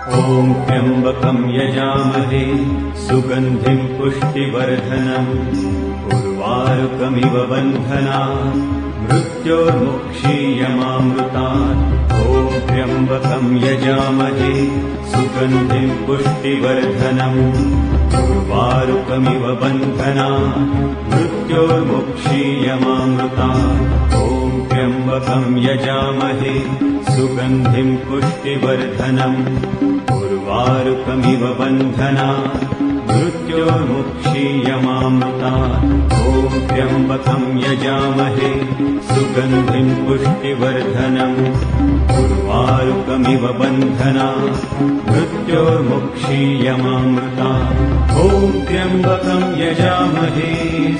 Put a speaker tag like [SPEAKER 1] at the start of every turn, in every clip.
[SPEAKER 1] ॐ त्र्यम्बकं यजामहे सुगन्धिं पुष्टिवर्धनम् उर्वारुकमिव बन्धनात् मृत्योर्मुक्षीयमामृतात्। ॐ त्र्यम्बकं यजामहे सुगन्धिं पुष्टिवर्धनम् उर्वारुकमिव बन्धनात् मृत्योर्मुक्षीयमामृतात्। ॐ त्र्यम्बकं यजामहे सुगन्धिं पुष्टिवर्धनम् उर्वारुकमिव बन्धनात् मृत्योर्मुक्षीयमामृतात्। ॐ त्र्यम्बकं यजामहे सुगन्धिं पुष्टिवर्धनम् उर्वारुकमिव बन्धनात् मृत्योर्मुक्षीयमामृतात्। ॐ त्र्यम्बकं यजामहे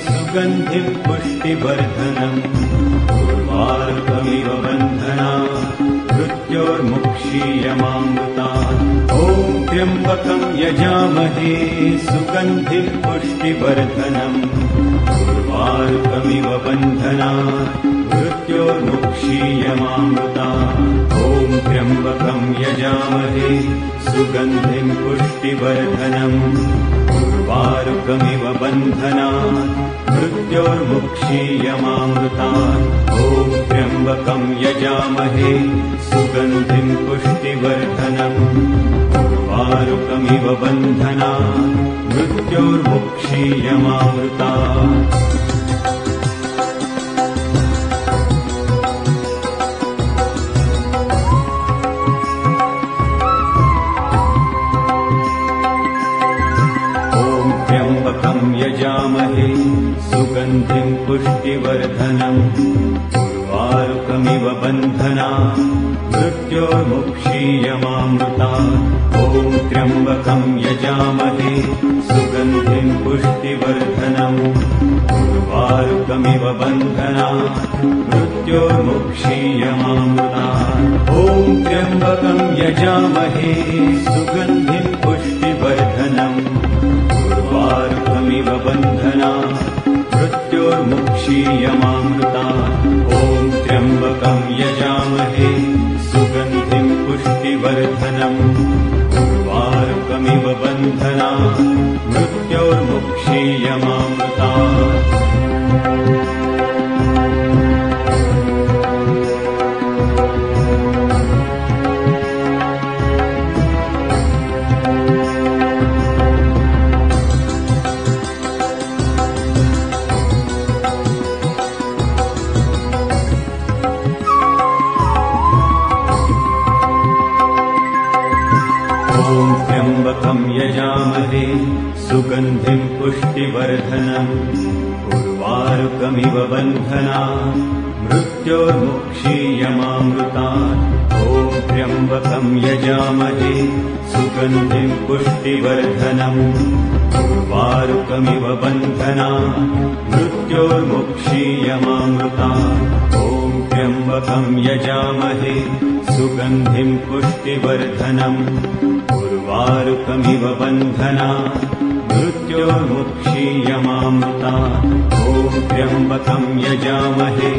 [SPEAKER 1] सुगन्धिं पुष्टिवर्धनम् उर्वारुकमिव बन्धनात् मृत्योर्मुक्षीयमामृतात्। ॐ त्र्यम्बकं यजामहे सुगन्धिं पुष्टिवर्धनम् उर्वारुकमिव बन्धनात् मृत्योर्मुक्षीयमामृतात्। ॐ त्र्यम्बकं यजामहे सुगन्धिं पुष्टिवर्धनम् उर्वारुकमिव बन्धनात् मृत्योर्मुक्षीयमामृतात्। ॐ त्र्यम्बकं यजामहे सुगन्धिं पुष्टिवर्धनम् उर्वारुकमिव बन्धनात् मृत्योर्मुक्षीयमामृतात्। यजामहे सुगन्धिं पुष्टिवर्धनम् उर्वारुकमिव बन्धनात् मृत्योर्मुक्षीयमामृतात्। ॐ त्र्यम्बकं यजामहे सुगन्धिं पुष्टिवर्धनम् उर्वारुकमिव बन्धनात् मृत्योर्मुक्षीयमामृतात्। ॐ त्र्यम्बकं यजामहे सुगन्धिं पुष्टिवर्धनम् उर्वारुकमिव बन्धनात् मृत्योर्मुक्षीयमामृतात्। ॐ त्र्यम्बकं यजामहे सुगन्धिं पुष्टिवर्धनम् उर्वारुकमिव बन्धनात् मृत्योर्मुक्षीयमामृतात्। यजामहे सुगन्धिं पुष्टिवर्धनम् उर्वारुकमिव बन्धनात् मृत्योर्मुक्षीयमामृतात्। ॐ त्र्यम्बकं यजामहे सुगन्धिं पुष्टिवर्धनम् उर्वारुकमिव बन्धनात् मृत्योर्मुक्षीयमामृतात्। ॐ त्र्यम्बकं यजामहे सुगन्धिं पुष्टिवर्धनम् उर्वारुकमिव बन्धनात् मृत्योर्मुक्षीयमामृतात्। ॐ त्र्यम्बकं यजामहे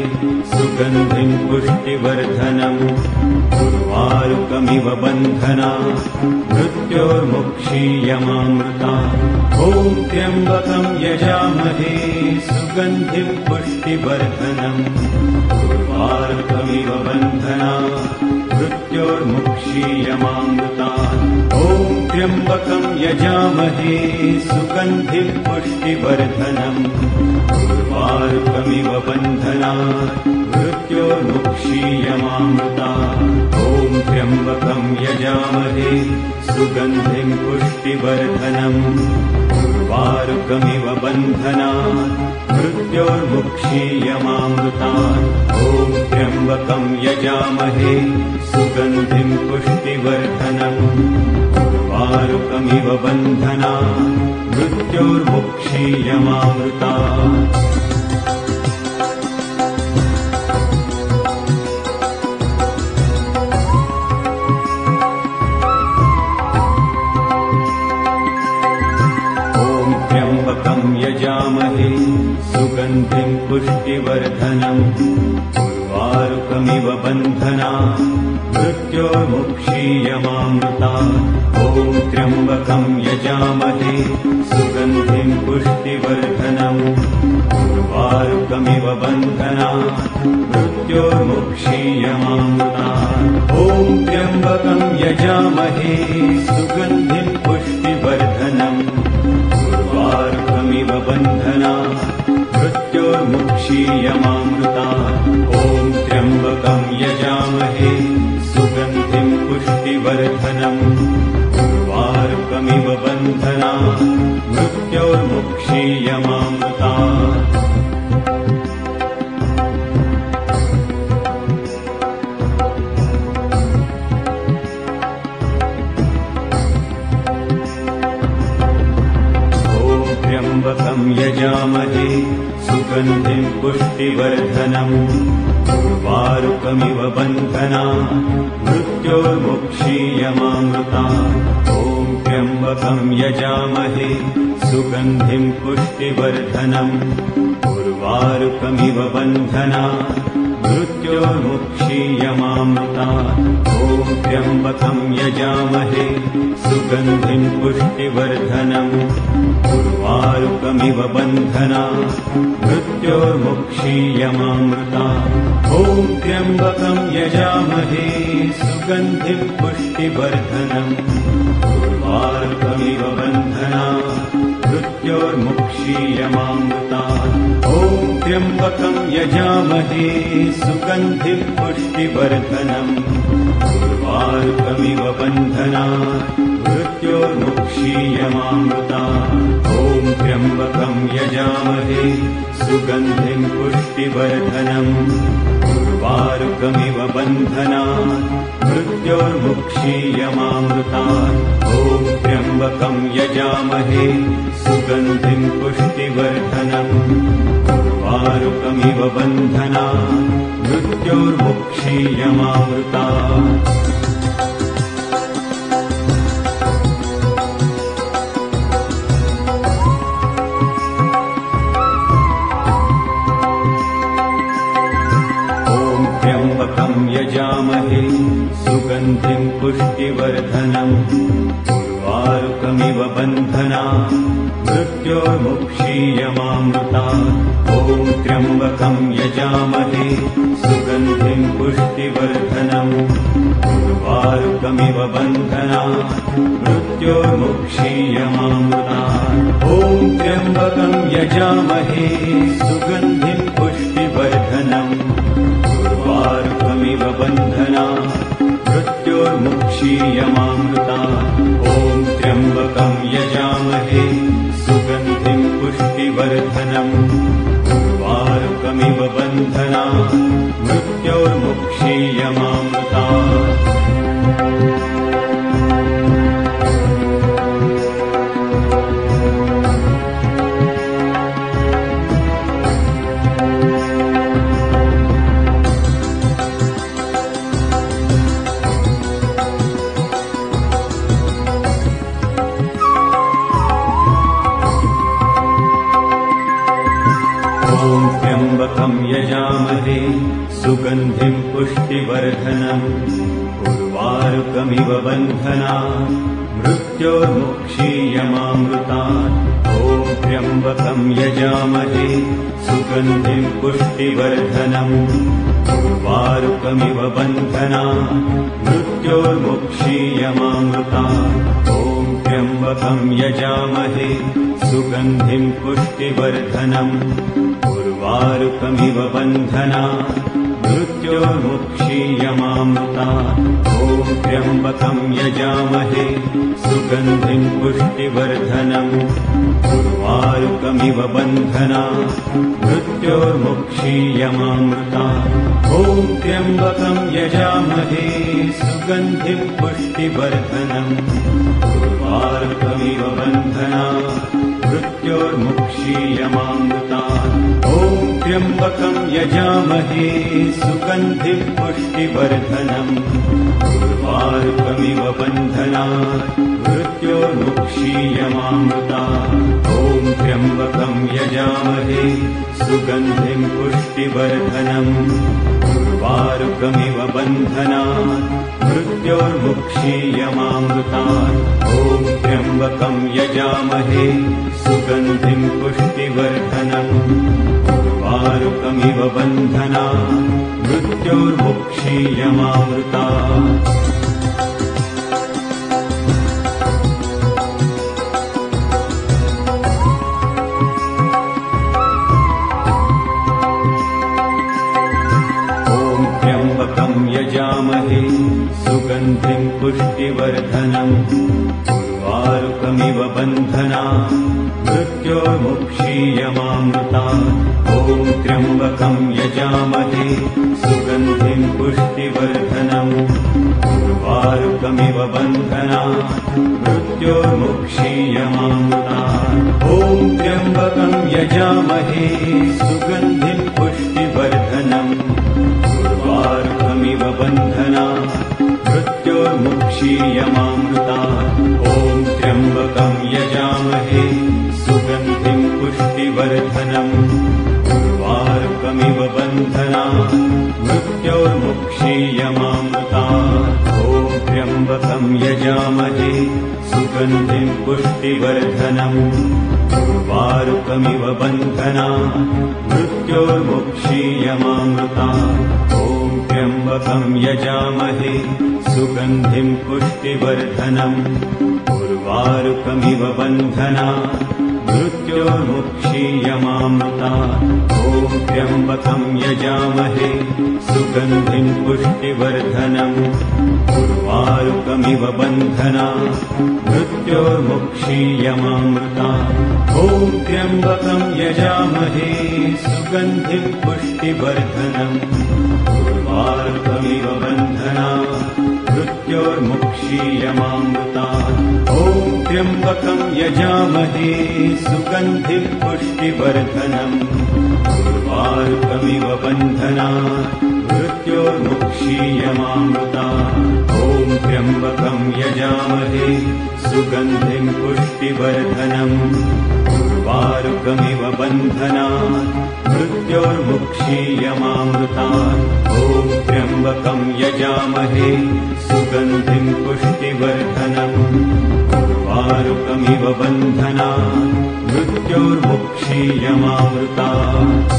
[SPEAKER 1] सुगन्धिं पुष्टिवर्धनम् उर्वारुकमिव बन्धनात् मृत्योर्मुक्षीयमामृतात्। ॐ त्र्यम्बकं यजामहे सुगन्धिं पुष्टिवर्धनम् उर्वारुकमिव बन्धनात् मृत्योर्मुक्षीयमामृतात्। ॐ त्र्यम्बकं यजामहे सुगन्धिं पुष्टिवर्धनम् उर्वारुकमिव बन्धनात् मृत्योर्मुक्षीयमामृतात्। ॐ त्र्यम्बकं यजामहे सुगन्धिं पुष्टिवर्धनम् उर्वारुकमिव बन्धनात् मृत्योर्मुक्षीयमामृतात्। ॐ त्र्यम्बकं यजामहे सुगन्धिं पुष्टिवर्धनम् उर्वारुकमिव बन्धनात् मृत्योर्मुक्षीयमामृतात्। यजामहे सुगन्धिं पुष्टिवर्धनम् उर्वारुकमिव उर्वारुकमिव बन्धनात् मृत्योर्मुक्षीयमामृतात् ॐ त्र्यम्बकं यजामहे सुगन्धिं पुष्टिवर्धनम् उर्वारुकमिव बन्धनात् मृत्योर्मुक्षीयमामृतात् ॐ त्र्यम्बकं यजामहे सुगन्धिं पुष्टिवर्धनम् उर्वारुकमिव बन्धनात् मृत्योर्मुक्षीयमामृतात् ॐ त्र्यम्बकं यजामहे सुगन्धिं पुष्टिवर्धनम् उर्वारुकमिव बन्धनात् मृत्योर्मुक्षीयमामृतात् त्र्यम्बकं यजामहे सुगन्धिं पुष्टिवर्धनम् उर्वारुकमिव बन्धनात् मृत्योर्मुक्षीयमामृतात् ॐ त्र्यम्बकं यजामहे सुगन्धिं पुष्टिवर्धनम् उर्वारुकमिव बन्धनात् मृत्योर्मुक्षीयमामृतात् ॐ त्र्यम्बकं यजामहे सुगन्धिं पुष्टिवर्धनम् उर्वारुकमिव बन्धनात् मृत्योर्मुक्षीयमामृतात् ॐ त्र्यम्बकं यजामहे सुगन्धिं पुष्टिवर्धनम् उर्वारुकमिव बन्धनात् मृत्योर्मुक्षीयमामृतात् ॐ त्र्यम्बकं यजामहे सुगन्धिं पुष्टिवर्धनम् उर्वारुकमिव बन्धनात् मृत्योर्मुक्षीयमामृतात् ॐ त्र्यम्बकं यजामहे सुगन्धिं पुष्टिवर्धनम् उर्वारुकमिव बन्धनात् मृत्योर्मुक्षीयमामृतात् ॐ त्र्यम्बकं यजामहे सुगन्धिं पुष्टिवर्धनम् उर्वारुकमिव बन्धनात् मृत्योर्मुक्षीयमामृतात् यजामहे सुगन्धिं पुष्टिवर्धनम् उर्वारुकमिव बन्धनात् मृत्योर्मुक्षीयमामृतात् ॐ त्र्यम्बकं यजामहे सुगन्धिं पुष्टिवर्धनम् उर्वारुकमिव बन्धनात् मृत्योर्मुक्षीयमामृतात् ॐ त्र्यम्बकं यजामहे सुगन्धिं पुष्टिवर्धनम् उर्वारुकमिव बन्धनात् मृत्योर्मुक्षीयमामृतात् ॐ त्र्यम्बकं यजामहे सुगन्धिं पुष्टिवर्धनम् उर्वारुकमिव बन्धनात् मृत्योर्मुक्षीयमामृतात् त्र्यम्बकं यजामहे सुगन्धिं पुष्टिवर्धनम् उर्वारुकमिव बन्धनात् मृत्योर्मुक्षीयमामृतात् ॐ त्र्यम्बकं यजामहे सुगन्धिं पुष्टिवर्धनम् उर्वारुकमिव बन्धनात् मृत्योर्मुक्षीयमामृतात् ॐ त्र्यम्बकं यजामहे सुगन्धिं पुष्टिवर्धनम् उर्वारुकमिव बन्धनात् मृत्योर्मुक्षीयमामृतात् ॐ त्र्यम्बकं यजामहे सुगन्धिं पुष्टिवर्धनम् उर्वारुकमिव बन्धनात् मृत्योर्मुक्षीयमामृतात् ॐ त्र्यम्बकं यजामहे सुगन्धिं पुष्टिवर्धनम् उर्वारुकमिव बन्धनात् मृत्योर्मुक्षीयमामृतात् ॐ त्र्यम्बकं यजामहे सुगन्धिं पुष्टिवर्धनम् उर्वारुकमिव बन्धनात् मृत्योर्मुक्षीयमामृतात् ॐ त्र्यम्बकं यजामहे सुगन्धिं पुष्टिवर्धनम् उर्वारुकमिव बन्धनात् मृत्योर्मुक्षीयमामृतात् ॐ त्र्यम्बकं यजामहे सुगन्धिं पुष्टिवर्धनम् उर्वारुकमिव बन्धनात् मृत्योर्मुक्षीयमामृतात् यजामहे सुगन्धिं पुष्टिवर्धनम् उर्वारुकमिव बन्धनात् मृत्योर्मुक्षीयमामृतात् ॐ त्र्यम्बकं यजामहे सुगन्धिं पुष्टिवर्धनम् उर्वारुकमिव बन्धनात् मृत्योर्मुक्षीयमामृतात् ॐ त्र्यम्बकं यजामहे सुगन्धिं पुष्टिवर्धनम् उर्वारुकमिव बन्धनात् मृत्योर्मुक्षीयमामृतात् ॐ त्र्यम्बकं यजामहे सुगन्धिं पुष्टिवर्धनम् उर्वारुकमिव बन्धनात् मृत्योर्मुक्षीयमामृतात् ॐ त्र्यम्बकं यजामहे सुगन्धिं पुष्टिवर्धनम् उर्वारुकमिव बन्धनात् मृत्योर्मुक्षीयमामृतात् ॐ त्र्यम्बकं यजामहे सुगन्धिं पुष्टिवर्धनम् उर्वारुकमिव बन्धनात् मृत्योर्मुक्षीयमामृतात् ॐ त्र्यम्बकं यजामहे सुगन्धिं पुष्टिवर्धनम् उर्वारुकमिव बन्धनात् मृत्योर्मुक्षीयमामृतात् ॐ त्र्यम्बकं यजामहे सुगन्धिं पुष्टिवर्धनम् उर्वारुकमिव बन्धनात् मृत्योर्मुक्षीयमामृतात् ॐ त्र्यम्बकं यजामहे सुगन्धिं पुष्टिवर्धनम् उर्वारुकमिव बन्धनात् मृत्योर्मुक्षीयमामृतात् ॐ त्र्यम्बकं यजामहे सुगन्धिं पुष्टिवर्धनम् उर्वारुकमिव बन्धनात् मृत्योर्मुक्षीयमामृतात् ॐ त्र्यम्बकं यजामहे सुगन्धिं पुष्टिवर्धनम् उर्वारुकमिव बन्धनात् मृत्योर्मुक्षीयमामृतात्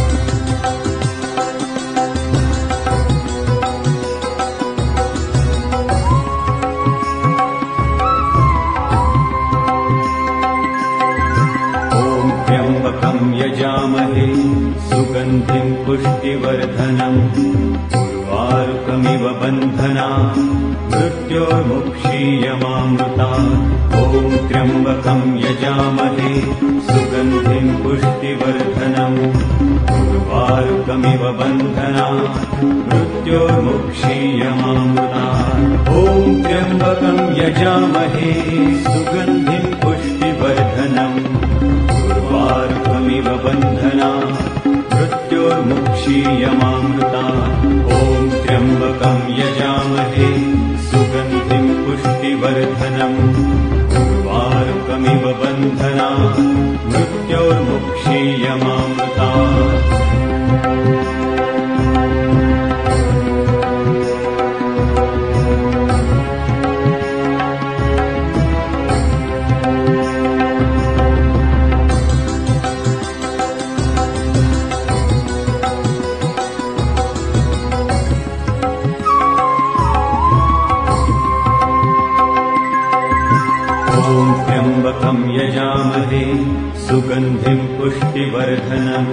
[SPEAKER 1] यजामहे सुगन्धिं पुष्टिवर्धनम् उर्वारुकमिव बन्धनात् मृत्योर्मुक्षीयमामृतात् ॐ त्र्यम्बकं यजामहे सुगन्धिं पुष्टिवर्धनम् उर्वारुकमिव बन्धनात् मृत्योर्मुक्षीयमामृतात् ॐ त्र्यम्बकं यजामहे सुगन्धिं पुष्टिवर्धनम् उर्वारुकमिव बन्धनात् मृत्योर्मुक्षीयमामृतात् ॐ त्र्यम्बकं यजामहे सुगन्धिं पुष्टिवर्धनम् उर्वारुकमिव बन्धनात् मृत्योर्मुक्षीयमामृतात् त्र्यम्बकं यजामहे सुगन्धिं पुष्टिवर्धनम्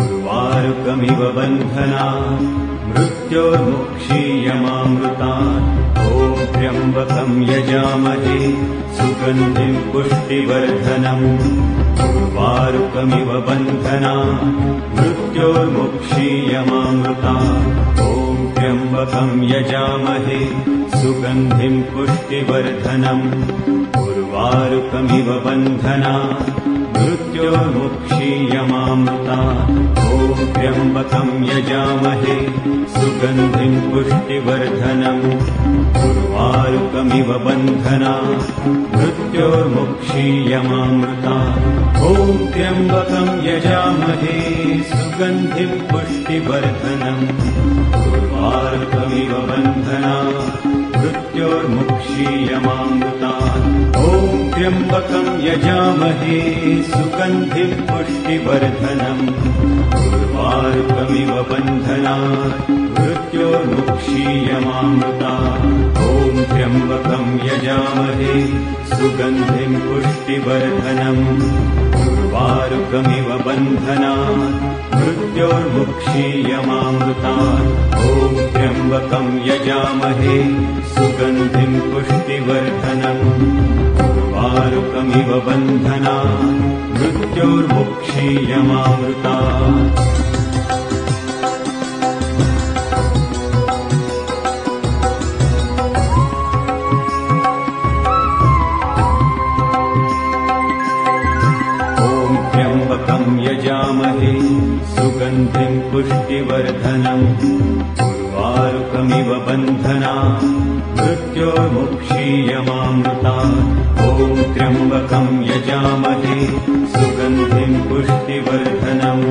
[SPEAKER 1] उर्वारुकमिव बन्धनात् मृत्योर्मुक्षीयमामृतात् ॐ त्र्यम्बकं यजामहे सुगन्धिं पुष्टिवर्धनम् उर्वारुकमिव बन्धनात् मृत्योर्मुक्षीयमामृतात् ॐ त्र्यम्बकं यजामहे सुगन्धिं पुष्टिवर्धनम् उर्वारुकमिव बन्धनात् मृत्योर्मुक्षीयमामृतात् ॐ त्र्यम्बकं यजामहे सुगन्धिं पुष्टिवर्धनम् उर्वारुकमिव बन्धनात् मृत्योर्मुक्षीयमामृतात् ॐ त्र्यम्बकं यजामहे सुगन्धिं पुष्टिवर्धनम् उर्वारुकमिव बन्धनात् मृत्योर्मुक्षीयमामृतात् ॐ त्र्यम्बकं यजामहे सुगन्धिं पुष्टिवर्धनम् उर्वारुकमिव बन्धनात् मृत्योर्मुक्षीयमामृतात् ॐ त्र्यम्बकं यजामहे सुगन्धिं पुष्टिवर्धनम् उर्वारुकमिव बन्धनात् मृत्योर्मुक्षीयमामृतात् ॐ त्र्यम्बकं यजामहे सुगन्धिं पुष्टिवर्धनम् उर्वारुकमिव बन्धनात् मृत्योर्मुक्षीयमामृतात् यजामहे सुगन्धिं पुष्टिवर्धनम् उर्वारुकमिव बन्धनात् मृत्योर्मुक्षीयमामृतात् ॐ त्र्यम्बकं यजामहे सुगन्धिं पुष्टिवर्धनम्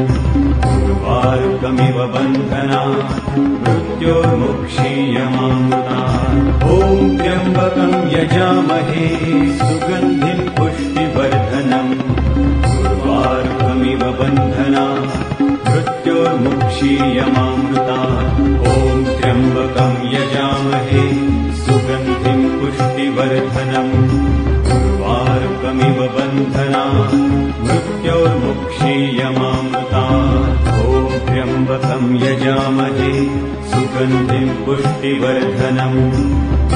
[SPEAKER 1] उर्वारुकमिव बन्धनात् मृत्योर्मुक्षीयमामृतात् ॐ त्र्यम्बकं यजामहे सुगन्धिं पुष्टिवर्धनम् उर्वारुकमिव बन्धनात् मृत्योर्मुक्षीयमामृतात् ॐ त्र्यम्बकं यजामहे सुगन्धिं पुष्टिवर्धनम् उर्वारुकमिव बन्धनात् मृत्योर्मुक्षीयमामृतात् ॐ त्र्यम्बकं यजामहे सुगन्धिं पुष्टिवर्धनम्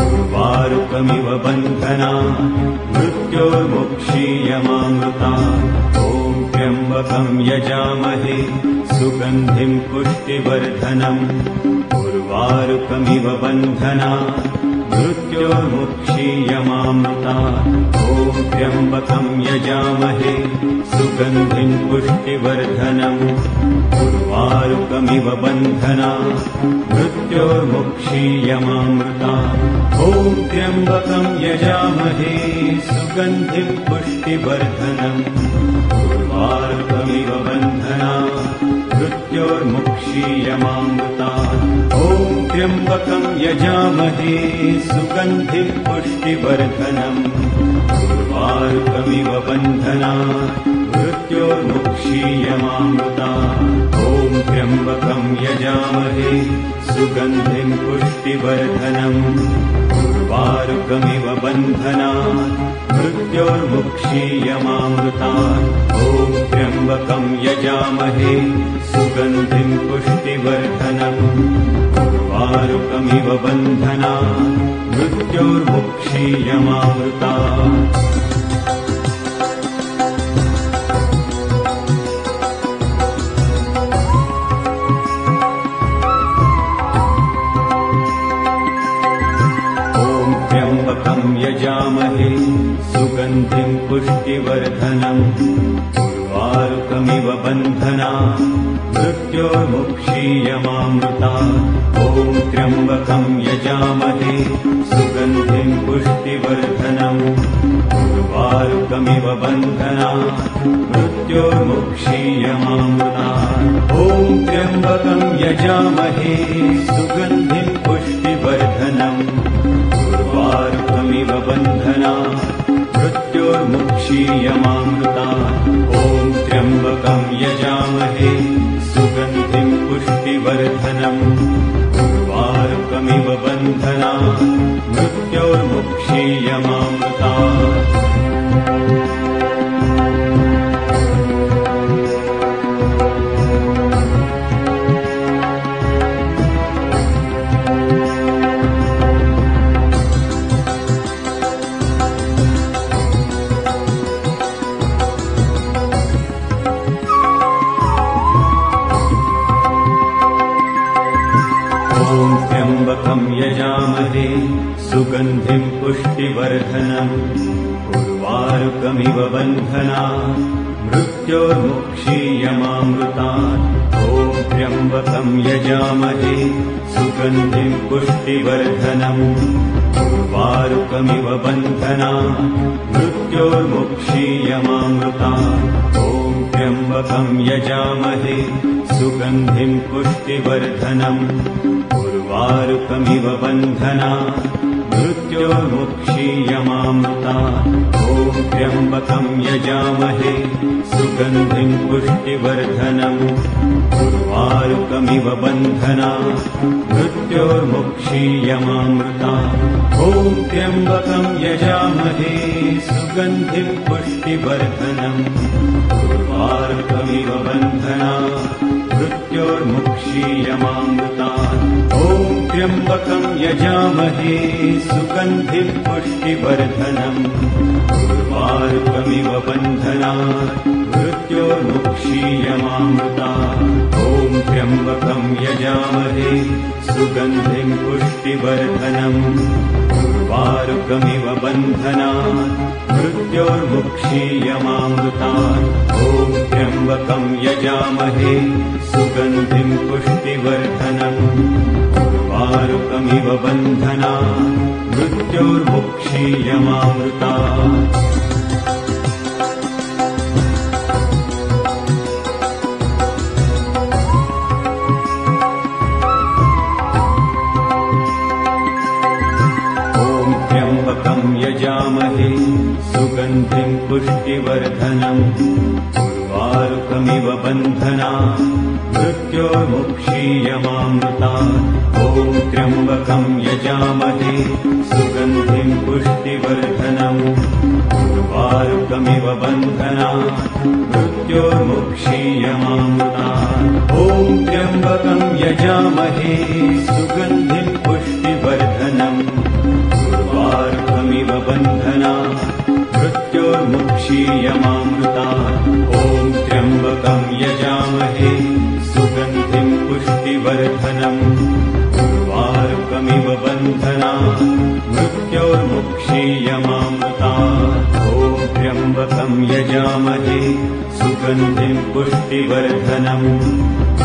[SPEAKER 1] उर्वारुकमिव बन्धनात् मृत्योर्मुक्षीयमामृतात् ॐ त्र्यम्बकं यजामहे सुगन्धिं पुष्टिवर्धनम् उर्वारुकमिव बन्धनात् मृत्योर्मुक्षीयमामृतात् ॐ त्र्यम्बकं यजामहे सुगन्धिं पुष्टिवर्धनम् उर्वारुकमिव बन्धनात् मृत्योर्मुक्षीयमामृतात् ॐ त्र्यम्बकं यजामहे सुगन्धिं पुष्टिवर्धनम् उर्वारुकमिव बन्धनात् मृत्योर्मुक्षीयमामृतात् ॐ त्र्यम्बकं यजामहे सुगन्धिं पुष्टिवर्धनम् उर्वारुकमिव बन्धनात् मृत्योर्मुक्षीयमामृतात् ॐ त्र्यम्बकं यजामहे सुगन्धिं पुष्टिवर्धनम् उर्वारुकमिव बन्धनात् मृत्योर्मुक्षीयमामृतात् ॐ त्र्यम्बकं यजामहे सुगन्धिं पुष्टिवर्धनम् उर्वारुकमिव बन्धनात् मृत्योर्मुक्षीयमामृतात् यजामहे सुगन्धिं पुष्टिवर्धनम् उर्वारुकमिव बन्धनात् मृत्योर्मुक्षीयमामृतात् ॐ त्र्यम्बकं यजामहे सुगन्धिं पुष्टिवर्धनम् उर्वारुकमिव बन्धनात् मृत्योर्मुक्षीयमामृतात् ॐ त्र्यम्बकं यजामहे सुगन्धिं पुष्टिवर्धनम् उर्वारुकमिव बन्धनात् मृत्योर्मुक्षीयमामृतात् ॐ त्र्यम्बकं यजामहे सुगन्धिं पुष्टिवर्धनम् उर्वारुकमिव बन्धनात् मृत्योर्मुक्षीयमामृतात् यजामहे सुगन्धिं पुष्टिवर्धनम् उर्वारुकमिव बन्धनात् मृत्योर्मुक्षीयमामृतात् ॐ त्र्यम्बकं यजामहे सुगन्धिं पुष्टिवर्धनम् उर्वारुकमिव बन्धनात् मृत्योर्मुक्षीयमामृतात् ॐ त्र्यम्बकं यजामहे सुगन्धिं पुष्टिवर्धनम् उर्वारुकमिव बन्धना मृत्योर्मुक्षीयमामृता ॐ त्र्यम्बकं यजामहे सुगन्धिं पुष्टिवर्धनम् उर्वारुकमिव बन्धना मृत्योर्मुक्षीयमामृता ॐ त्र्यम्बकं यजामहे सुगन्धिं पुष्टिवर्धनम् उर्वारुकमिव बन्धना मृत्योर्मुक्षीयमामृता ॐ त्र्यम्बकं यजामहे सुगन्धिं पुष्टिवर्धनम् उर्वारुकमिव बन्धना मृत्योर्मुक्षीयमामृता ॐ त्र्यम्बकं यजामहे सुगन्धिं पुष्टिवर्धनम् उर्वारुकमिव बन्धना मृत्योर्मुक्षीयमामृता ॐ त्र्यम्बकं यजामहे सुगन्धिं पुष्टिवर्धनम् उर्वारुकमिव बन्धना मृत्योर्मुक्षीयमामृता यजामहे सुगन्धिं पुष्टिवर्धनम् उर्वारुकमिव बन्धना मृत्योर्मुक्षीयमामृता ॐ त्र्यम्बकं यजामहे सुगन्धिं पुष्टिवर्धनम् उर्वारुकमिव बन्धना मृत्योर्मुक्षीयमामृता ॐ त्र्यम्बकं यजामहे सुगन्धिं पुष्टिवर्धनम् उर्वारुकमिव बन्धना मृत्योर्मुक्षीयमामृता ॐ त्र्यम्बकं यजामहे सुगन्धिं पुष्टिवर्धनम्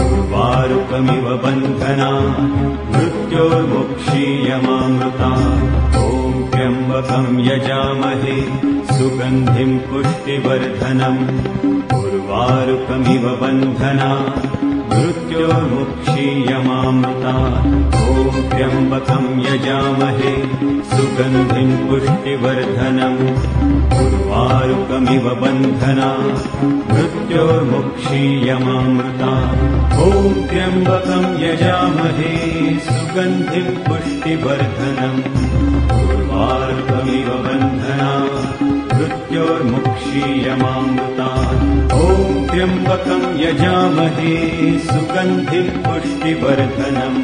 [SPEAKER 1] उर्वारुकमिव बन्धना मृत्योर्मुक्षीयमामृता ॐ त्र्यम्बकं यजामहे सुगन्धिं पुष्टिवर्धनम् उर्वारुकमिव बन्धना मृत्योर्मुक्षीयमामृता ॐ त्र्यम्बकं यजामहे सुगन्धिं पुष्टिवर्धनम् उर्वारुकमिव बन्धना मृत्योर्मुक्षीयमामृता ॐ त्र्यम्बकं यजामहे सुगन्धिं पुष्टिवर्धनम् उर्वारुकमिव बन्धना मृत्योर्मुक्षीयमामृता ॐ त्र्यम्बकं यजामहे सुगन्धिं पुष्टिवर्धनम् उर्वारुकमिव बन्धना मृत्योर्मुक्षीयमामृता ॐ त्र्यम्बकं यजामहे सुगन्धिं पुष्टिवर्धनम्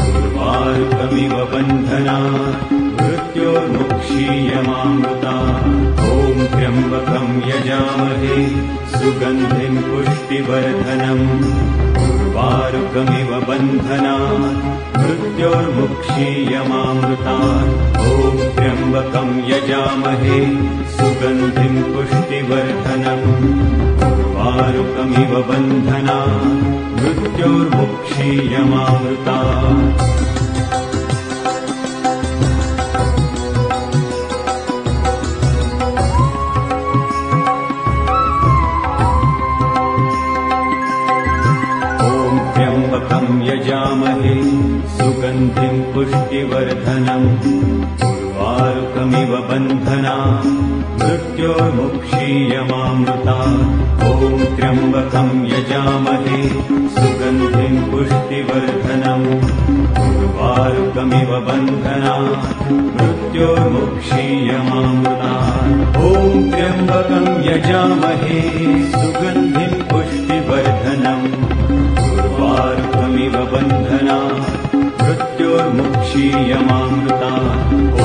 [SPEAKER 1] उर्वारुकमिव बन्धना मृत्योर्मुक्षीयमामृता ॐ त्र्यम्बकं यजामहे सुगन्धिं पुष्टिवर्धनम् उर्वारुकमिव बन्धना मृत्योर्मुक्षीयमामृता ॐ त्र्यम्बकं यजामहे सुगन्धिं पुष्टिवर्धनम् उर्वारुकमिव बन्धना मृत्योर्मुक्षीयमामृता यजामहे सुगन्धिं पुष्टिवर्धनम् उर्वारुकमिव बन्धना मृत्योर्मुक्षीयमामृता ॐ त्र्यम्बकं यजामहे सुगन्धिं पुष्टिवर्धनम् उर्वारुकमिव बन्धना मृत्योर्मुक्षीयमामृता ॐ त्र्यम्बकं यजामहे सुगन्धिं पुष्टिवर्धनम् उर्वारुकमिव बन्धना मृत्योर्मुक्षीयमामृता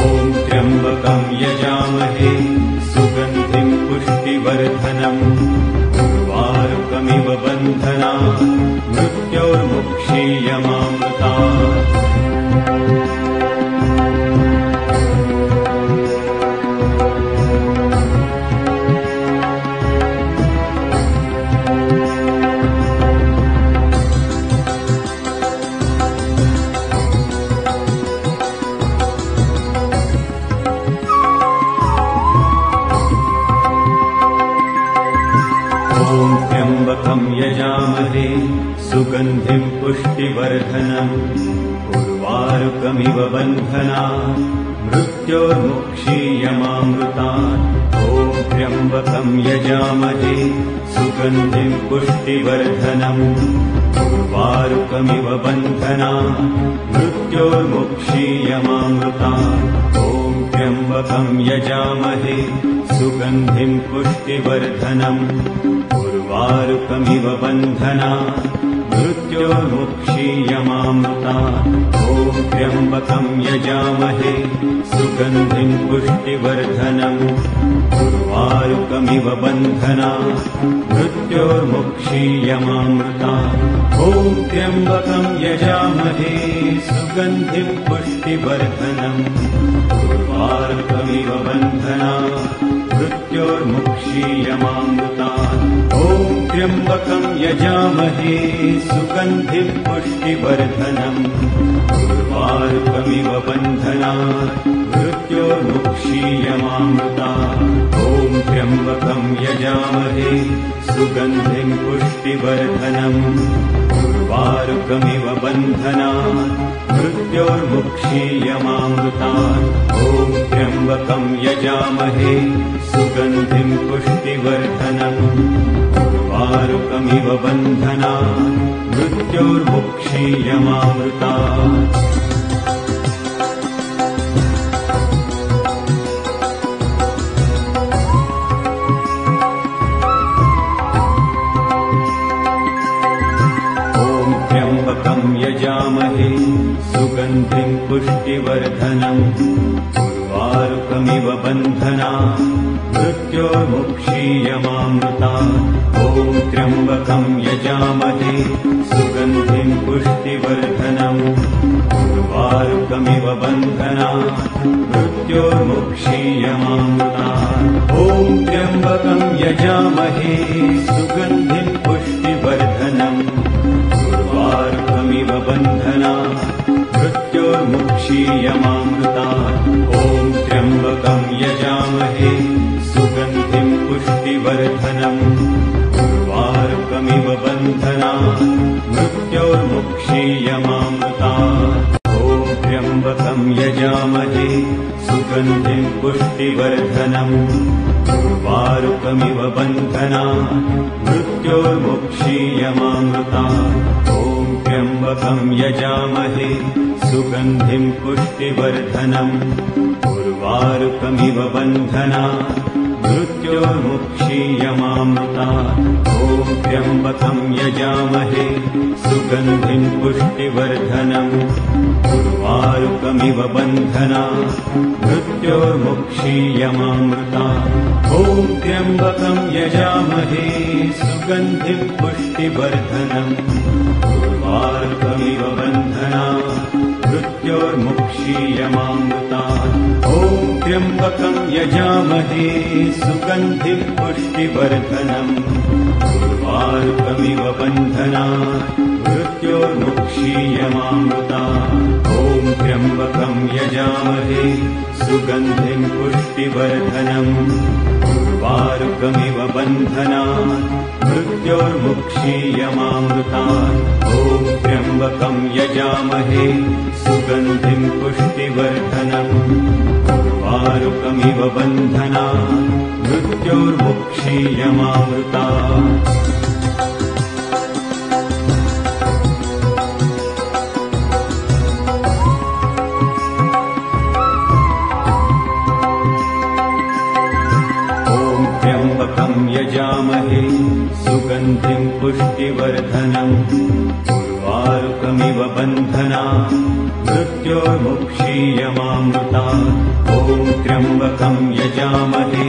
[SPEAKER 1] ॐ त्र्यम्बकं यजामहे सुगन्धिं पुष्टिवर्धनम् उर्वारुकमिव बन्धना मृत्योर्मुक्षीयमामृता सुगन्धिं पुष्टिवर्धनम् उर्वारुकमिव बन्धनात् मृत्योर्मुक्षीयमामृतात् ॐ त्र्यम्बकं यजामहे सुगन्धिं पुष्टिवर्धनम् उर्वारुकमिव बन्धनात् मृत्योर्मुक्षीयमामृतात् ॐ त्र्यम्बकं यजामहे सुगन्धिं पुष्टिवर्धनम् उर्वारुकमिव बन्धनात् मृत्योर्मुक्षीयमामृतात् ॐ त्र्यम्बकं यजामहे सुगन्धिं पुष्टिवर्धनम् उर्वारुकमिव बन्धनात् मृत्योर्मुक्षीयमामृतात् ॐ त्र्यम्बकं यजामहे सुगन्धिं पुष्टिवर्धनम् उर्वारुकमिव बन्धनात् मृत्योर्मुक्षीयमामृतात् ॐ त्र्यम्बकं यजामहे सुगन्धिं पुष्टिवर्धनम् उर्वारुकमिव बन्धनात् मृत्योर्मुक्षीयमामृतात् ॐ त्र्यम्बकं यजामहे सुगन्धिं पुष्टिवर्धनम् उर्वारुकमिव बन्धनात् मृत्योर्मुक्षीयमामृतात् ॐ त्र्यम्बकं यजामहे सुगन्धिं पुष्टिवर्धनम् उर्वारुकमिव बन्धनात् मृत्योर्मुक्षीयमामृतात् यजामहे सुगन्धिं पुष्टिवर्धनम् उर्वारुकमिव बन्धनात् मृत्योर्मुक्षीयमामृतात् ॐ त्र्यम्बकं यजामहे सुगन्धिं पुष्टिवर्धनम् उर्वारुकमिव बन्धनात् मृत्योर्मुक्षीयमामृतात् ॐ त्र्यम्बकं यजामहे सुगन्धिं पुष्टिवर्धनम् उर्वारुकमिव बन्धनात् मृत्योर्मुक्षीयमामृतात् ॐ त्र्यम्बकं यजामहे सुगन्धिं पुष्टिवर्धनम् उर्वारुकमिव बन्धनात् मृत्योर्मुक्षीयमामृतात् ॐ त्र्यम्बकं यजामहे सुगन्धिं पुष्टिवर्धनम् उर्वारुकमिव बन्धनात् मृत्योर्मुक्षीयमामृतात् ॐ त्र्यम्बकं यजामहे सुगन्धिं पुष्टिवर्धनम् उर्वारुकमिव बन्धनात् मृत्योर्मुक्षीयमामृतात् ॐ त्र्यम्बकं यजामहे सुगन्धिं पुष्टिवर्धनम् उर्वारुकमिव बन्धनात् मृत्योर्मुक्षीयमामृतात् ॐ त्र्यम्बकं यजामहे सुगन्धिं पुष्टिवर्धनम् उर्वारुकमिव बन्धनात् मृत्योर्मुक्षीयमामृतात् ॐ त्र्यम्बकं यजामहे सुगन्धिं पुष्टिवर्धनम् उर्वारुकमिव बन्धनात् मृत्योर्मुक्षीयमामृतात् ॐ त्र्यम्बकं यजामहे सुगन्धिं पुष्टिवर्धनम् उर्वारुकमिव बन्धनात् मृत्योर्मुक्षीयमामृतात् ॐ त्र्यम्बकं यजामहे सुगन्धिं पुष्टिवर्धनम् उर्वारुकमिव बन्धनात् मृत्योर्मुक्षीयमामृतात् यजामहे सुगन्धिं पुष्टिवर्धनम् उर्वारुकमिव बन्धनात् मृत्योर्मुक्षीयमामृतात् ॐ त्र्यम्बकं यजामहे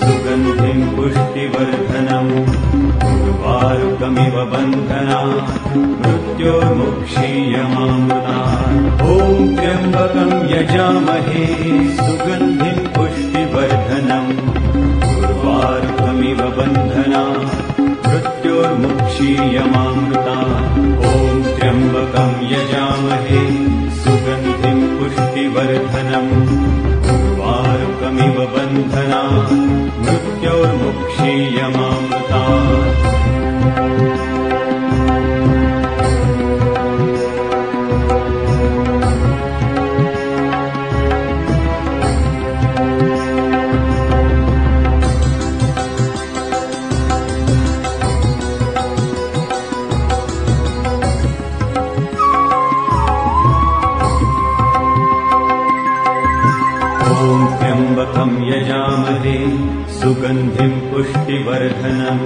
[SPEAKER 1] सुगन्धिं पुष्टिवर्धनम् उर्वारुकमिव बन्धनात् मृत्योर्मुक्षीयमामृतात् ॐ त्र्यम्बकं यजामहे सुगन्धिं पुष्टिवर्धनम् उर्वारुकमिव बन्धनात् मृत्योर्मुक्षीयमामृतात् ॐ त्र्यम्बकं यजामहे सुगन्धिं पुष्टिवर्धनम् उर्वारुकमिव बन्धनात् मृत्योर्मुक्षीयमामृतात् त्र्यम्बकम् यजामहे सुगन्धिम् पुष्टिवर्धनम्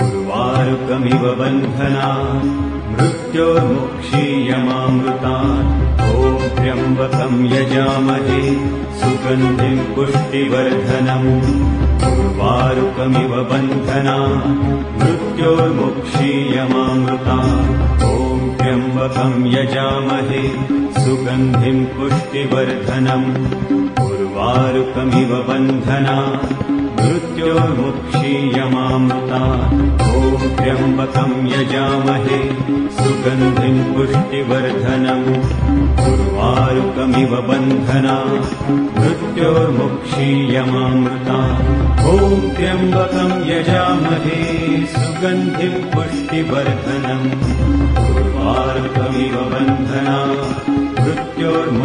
[SPEAKER 1] उर्वारुकमिव बन्धनात् मृत्योर्मुक्षीयमामृतात् ॐ त्र्यम्बकम् यजामहे सुगन्धिम् पुष्टिवर्धनम् उर्वारुकमिव बन्धनात् मृत्योर्मुक्षीयमामृतात् ॐ त्र्यम्बकम् यजामहे सुगन्धिम् पुष्टिवर्धनम् उर्वारुकमिव बन्धनात् मृत्योर्मुक्षीयमामृतात् ॐ त्र्यम्बकम् यजामहे सुगन्धिम् पुष्टिवर्धनम् उर्वारुकमिव बन्धनात् मृत्योर्मुक्षीयमामृतात् ॐ त्र्यम्बकम् यजामहे सुगन्धिम् पुष्टिवर्धनम् उर्वारुकमिव बन्धनात् मृत्योर्मुक्षीयमामृतात्